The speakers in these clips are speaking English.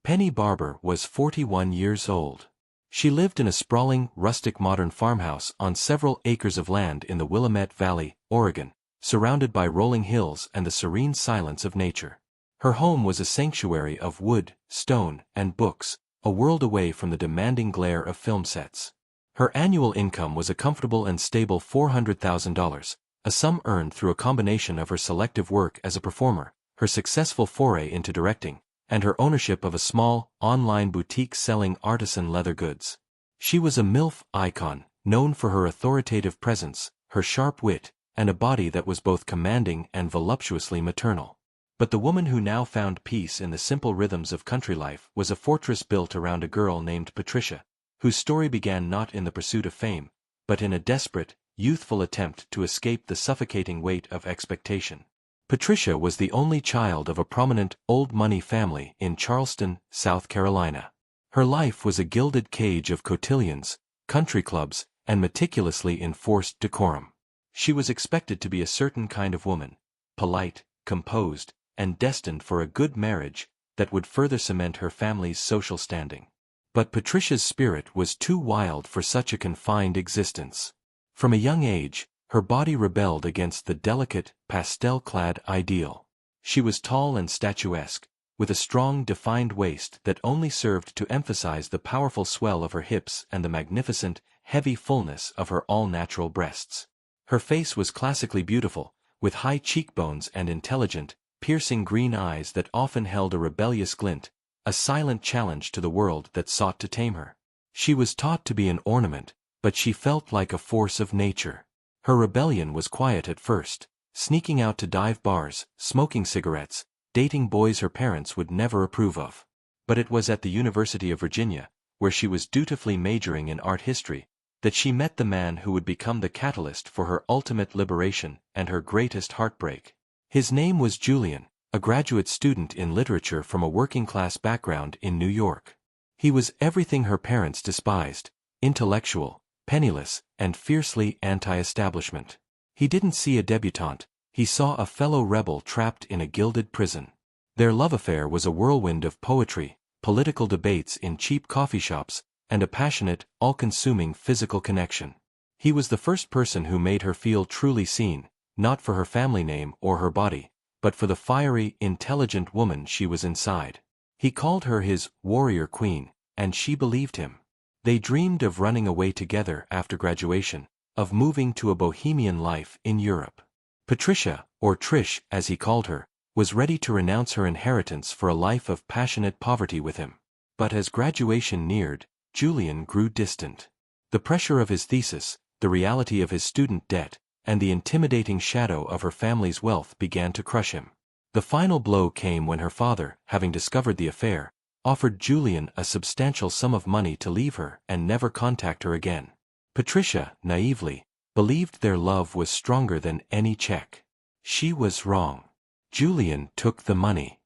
Penny Barber was 41 years old. She lived in a sprawling, rustic modern farmhouse on several acres of land in the Willamette Valley, Oregon, surrounded by rolling hills and the serene silence of nature. Her home was a sanctuary of wood, stone, and books, a world away from the demanding glare of film sets. Her annual income was a comfortable and stable $400,000, a sum earned through a combination of her selective work as a performer, her successful foray into directing, and her ownership of a small, online boutique selling artisan leather goods. She was a MILF icon, known for her authoritative presence, her sharp wit, and a body that was both commanding and voluptuously maternal. But the woman who now found peace in the simple rhythms of country life was a fortress built around a girl named Patricia, whose story began not in the pursuit of fame, but in a desperate, youthful attempt to escape the suffocating weight of expectation. Patricia was the only child of a prominent, old-money family in Charleston, South Carolina. Her life was a gilded cage of cotillions, country clubs, and meticulously enforced decorum. She was expected to be a certain kind of woman, polite, composed, and destined for a good marriage that would further cement her family's social standing. But Patricia's spirit was too wild for such a confined existence. From a young age, her body rebelled against the delicate, pastel-clad ideal. She was tall and statuesque, with a strong, defined waist that only served to emphasize the powerful swell of her hips and the magnificent, heavy fullness of her all-natural breasts. Her face was classically beautiful, with high cheekbones and intelligent, piercing green eyes that often held a rebellious glint, a silent challenge to the world that sought to tame her. She was taught to be an ornament, but she felt like a force of nature. Her rebellion was quiet at first, sneaking out to dive bars, smoking cigarettes, dating boys her parents would never approve of. But it was at the University of Virginia, where she was dutifully majoring in art history, that she met the man who would become the catalyst for her ultimate liberation and her greatest heartbreak. His name was Julian, a graduate student in literature from a working-class background in New York. He was everything her parents despised: intellectual, penniless, and fiercely anti-establishment. He didn't see a debutante, he saw a fellow rebel trapped in a gilded prison. Their love affair was a whirlwind of poetry, political debates in cheap coffee shops, and a passionate, all-consuming physical connection. He was the first person who made her feel truly seen, not for her family name or her body, but for the fiery, intelligent woman she was inside. He called her his warrior queen, and she believed him. They dreamed of running away together after graduation, of moving to a bohemian life in Europe. Patricia, or Trish as he called her, was ready to renounce her inheritance for a life of passionate poverty with him. But as graduation neared, Julian grew distant. The pressure of his thesis, the reality of his student debt, and the intimidating shadow of her family's wealth began to crush him. The final blow came when her father, having discovered the affair, offered Julian a substantial sum of money to leave her and never contact her again. Patricia, naively, believed their love was stronger than any check. She was wrong. Julian took the money.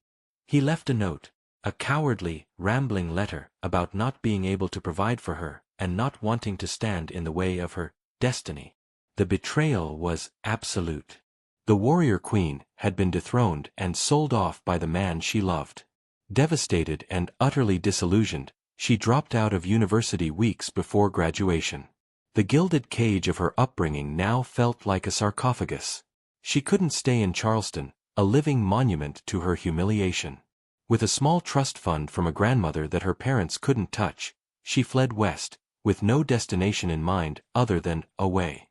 He left a note, a cowardly, rambling letter about not being able to provide for her and not wanting to stand in the way of her destiny. The betrayal was absolute. The warrior queen had been dethroned and sold off by the man she loved. Devastated and utterly disillusioned, she dropped out of university weeks before graduation. The gilded cage of her upbringing now felt like a sarcophagus. She couldn't stay in Charleston, a living monument to her humiliation. With a small trust fund from a grandmother that her parents couldn't touch, she fled west, with no destination in mind other than away.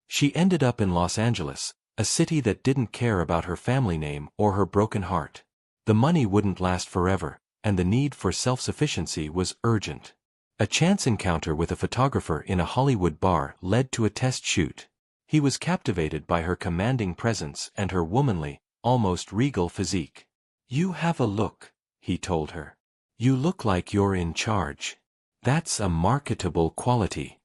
She ended up in Los Angeles, a city that didn't care about her family name or her broken heart. The money wouldn't last forever, and the need for self-sufficiency was urgent. A chance encounter with a photographer in a Hollywood bar led to a test shoot. He was captivated by her commanding presence and her womanly, almost regal physique. "You have a look," he told her. "You look like you're in charge. That's a marketable quality."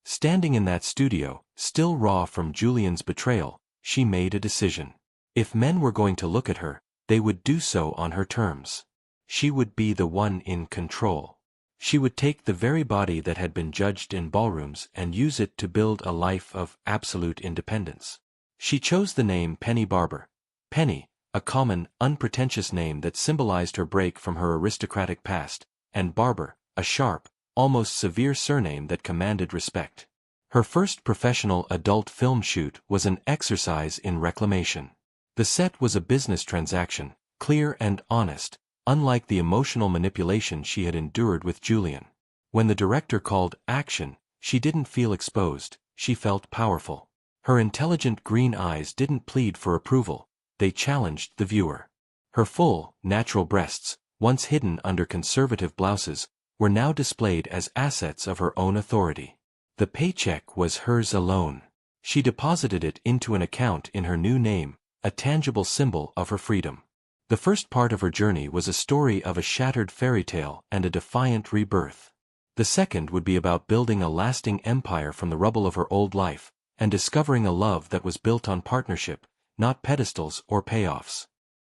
Standing in that studio, still raw from Julian's betrayal, she made a decision. If men were going to look at her, they would do so on her terms. She would be the one in control. She would take the very body that had been judged in ballrooms and use it to build a life of absolute independence. She chose the name Penny Barber. Penny, a common, unpretentious name that symbolized her break from her aristocratic past, and Barber, a sharp, almost severe surname that commanded respect. Her first professional adult film shoot was an exercise in reclamation. The set was a business transaction, clear and honest, unlike the emotional manipulation she had endured with Julian. When the director called action, she didn't feel exposed, she felt powerful. Her intelligent green eyes didn't plead for approval, they challenged the viewer. Her full, natural breasts, once hidden under conservative blouses, were now displayed as assets of her own authority. The paycheck was hers alone. She deposited it into an account in her new name, a tangible symbol of her freedom. The first part of her journey was a story of a shattered fairy tale and a defiant rebirth. The second would be about building a lasting empire from the rubble of her old life, and discovering a love that was built on partnership, not pedestals or payoffs.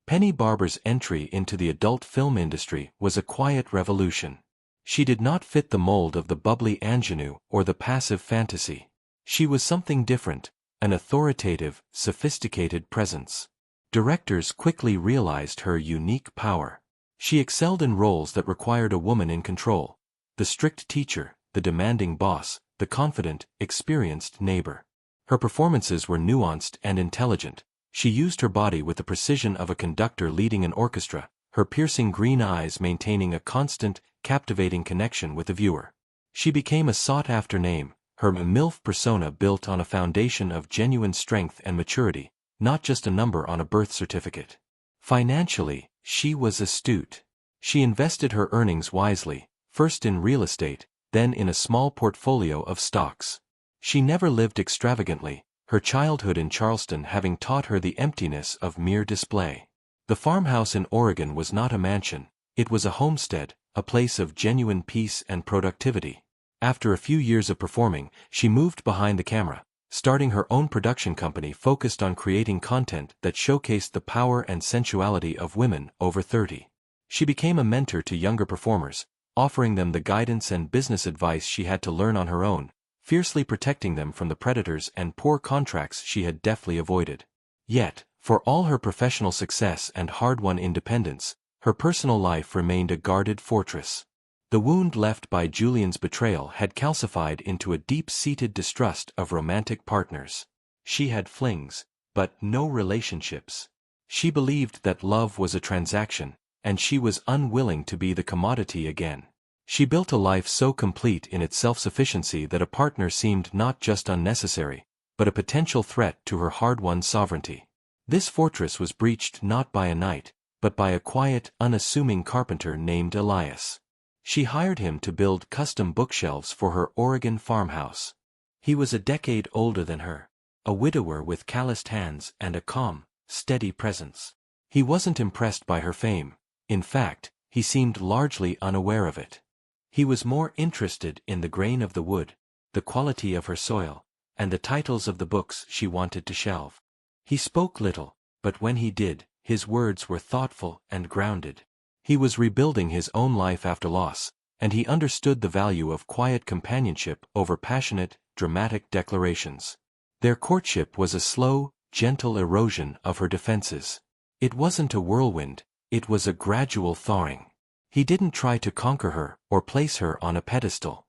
Penny Barber's entry into the adult film industry was a quiet revolution. She did not fit the mold of the bubbly ingenue or the passive fantasy. She was something different, an authoritative, sophisticated presence. Directors quickly realized her unique power. She excelled in roles that required a woman in control: the strict teacher, the demanding boss, the confident, experienced neighbor. Her performances were nuanced and intelligent. She used her body with the precision of a conductor leading an orchestra, her piercing green eyes maintaining a constant, captivating connection with the viewer. She became a sought-after name, her MILF persona built on a foundation of genuine strength and maturity, not just a number on a birth certificate. Financially, she was astute. She invested her earnings wisely, first in real estate, then in a small portfolio of stocks. She never lived extravagantly, her childhood in Charleston having taught her the emptiness of mere display. The farmhouse in Oregon was not a mansion, it was a homestead, a place of genuine peace and productivity. After a few years of performing, she moved behind the camera, starting her own production company focused on creating content that showcased the power and sensuality of women over 30. She became a mentor to younger performers, offering them the guidance and business advice she had to learn on her own, fiercely protecting them from the predators and poor contracts she had deftly avoided. Yet, for all her professional success and hard-won independence, her personal life remained a guarded fortress. The wound left by Julian's betrayal had calcified into a deep-seated distrust of romantic partners. She had flings, but no relationships. She believed that love was a transaction, and she was unwilling to be the commodity again. She built a life so complete in its self-sufficiency that a partner seemed not just unnecessary, but a potential threat to her hard-won sovereignty. This fortress was breached not by a knight, but by a quiet, unassuming carpenter named Elias. She hired him to build custom bookshelves for her Oregon farmhouse. He was a decade older than her, a widower with calloused hands and a calm, steady presence. He wasn't impressed by her fame. In fact, he seemed largely unaware of it. He was more interested in the grain of the wood, the quality of her soil, and the titles of the books she wanted to shelve. He spoke little, but when he did, his words were thoughtful and grounded. He was rebuilding his own life after loss, and he understood the value of quiet companionship over passionate, dramatic declarations. Their courtship was a slow, gentle erosion of her defenses. It wasn't a whirlwind, it was a gradual thawing. He didn't try to conquer her or place her on a pedestal.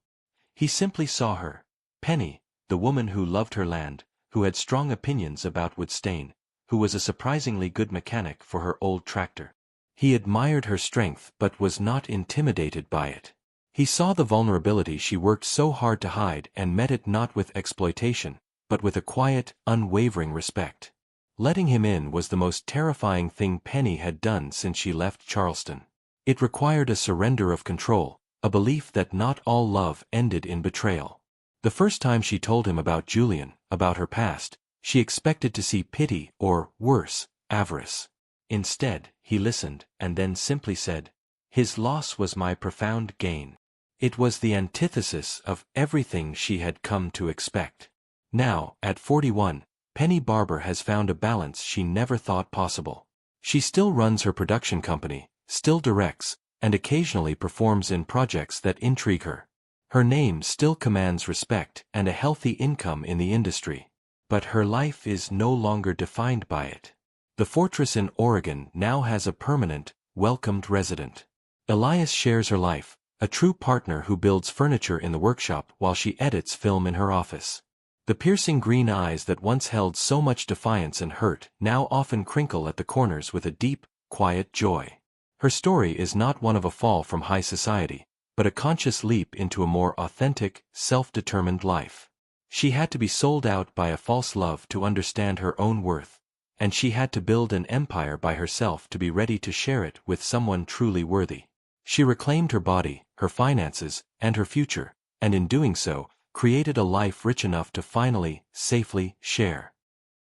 He simply saw her, Penny, the woman who loved her land, who had strong opinions about wood stain, who was a surprisingly good mechanic for her old tractor. He admired her strength but was not intimidated by it. He saw the vulnerability she worked so hard to hide and met it not with exploitation, but with a quiet, unwavering respect. Letting him in was the most terrifying thing Penny had done since she left Charleston. It required a surrender of control, a belief that not all love ended in betrayal. The first time she told him about Julian, about her past, she expected to see pity or, worse, avarice. Instead, he listened, and then simply said, "His loss was my profound gain." It was the antithesis of everything she had come to expect. Now, at 41, Penny Barber has found a balance she never thought possible. She still runs her production company, still directs, and occasionally performs in projects that intrigue her. Her name still commands respect and a healthy income in the industry. But her life is no longer defined by it. The fortress in Oregon now has a permanent, welcomed resident. Elias shares her life, a true partner who builds furniture in the workshop while she edits film in her office. The piercing green eyes that once held so much defiance and hurt now often crinkle at the corners with a deep, quiet joy. Her story is not one of a fall from high society, but a conscious leap into a more authentic, self-determined life. She had to be sold out by a false love to understand her own worth, and she had to build an empire by herself to be ready to share it with someone truly worthy. She reclaimed her body, her finances, and her future, and in doing so, created a life rich enough to finally, safely, share.